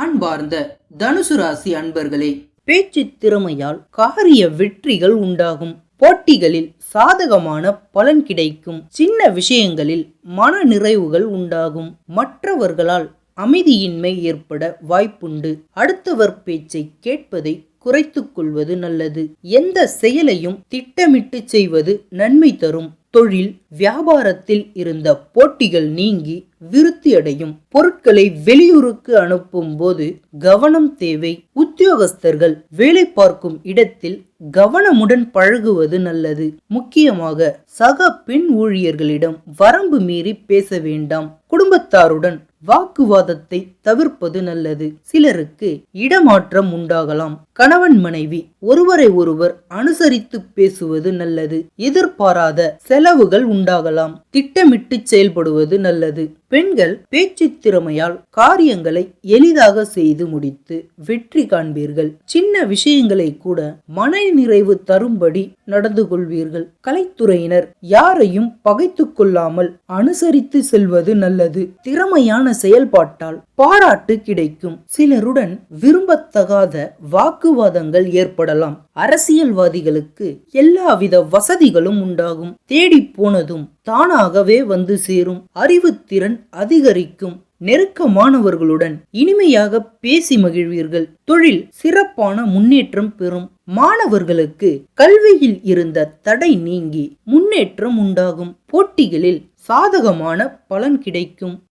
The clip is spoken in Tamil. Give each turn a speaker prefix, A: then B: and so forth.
A: அன்பார்ந்த தனுசு ராசி அன்பர்களே, பேச்சு திறமையால் காரிய வெற்றிகள் உண்டாகும். போட்டிகளில் சாதகமான பலன் கிடைக்கும். சின்ன விஷயங்களில் மன நிறைவுகள் உண்டாகும். மற்றவர்களால் அமைதியின்மை ஏற்பட வாய்ப்புண்டு. அடுத்தவர் பேச்சை கேட்பதை குறைத்துக் கொள்வது நல்லது. எந்த செயலையும் திட்டமிட்டு செய்வது நன்மை தரும். தொழில் வியாபாரத்தில் இருந்த போட்டிகள் நீங்கி விருத்தி அடையும். பொருட்களை வெளியூருக்கு அனுப்பும் போது கவனம் தேவை. உத்தியோகஸ்தர்கள் வேலை பார்க்கும் இடத்தில் கவனமுடன் பழகுவது நல்லது. முக்கியமாக சக பெண் ஊழியர்களிடம் வரம்பு மீறி பேச வேண்டாம். குடும்பத்தாருடன் வாக்குவாதத்தை தவிர்ப்பது நல்லது. சிலருக்கு இடமாற்றம் உண்டாகலாம். கணவன் மனைவி ஒருவரை ஒருவர் அனுசரித்து பேசுவது நல்லது. எதிர்பாராத செலவுகள் உண்டாகலாம். திட்டமிட்டு செயல்படுவது நல்லது. பெண்கள் பேச்சு திறமையால் காரியங்களை எளிதாக செய்து முடித்து வெற்றி காண்பீர்கள். சின்ன விஷயங்களை கூட மன நிறைவு தரும்படி நடந்து கொள்வீர்கள். கலைத்துறையினர் யாரையும் பகைத்து கொள்ளாமல் அனுசரித்து செல்வது நல்லது. திறமையான செயல்பாட்டால் பாராட்டு கிடைக்கும். சிலருடன் விரும்பத்தகாத வாக்குவாதங்கள் ஏற்படலாம். அரசியல்வாதிகளுக்கு எல்லாவித வசதிகளும் உண்டாகும். தேடி போனதும் தானாகவே வந்து சேரும். அறிவுத்திறன் அதிகரிக்கும். நெருக்கமானவர்களுடன் இனிமையாக பேசி மகிழ்வீர்கள். தொழில் சிறப்பான முன்னேற்றம் பெறும். மாணவர்களுக்கு கல்வியில் இருந்த தடை நீங்கி முன்னேற்றம் உண்டாகும். போட்டிகளில் சாதகமான பலன் கிடைக்கும்.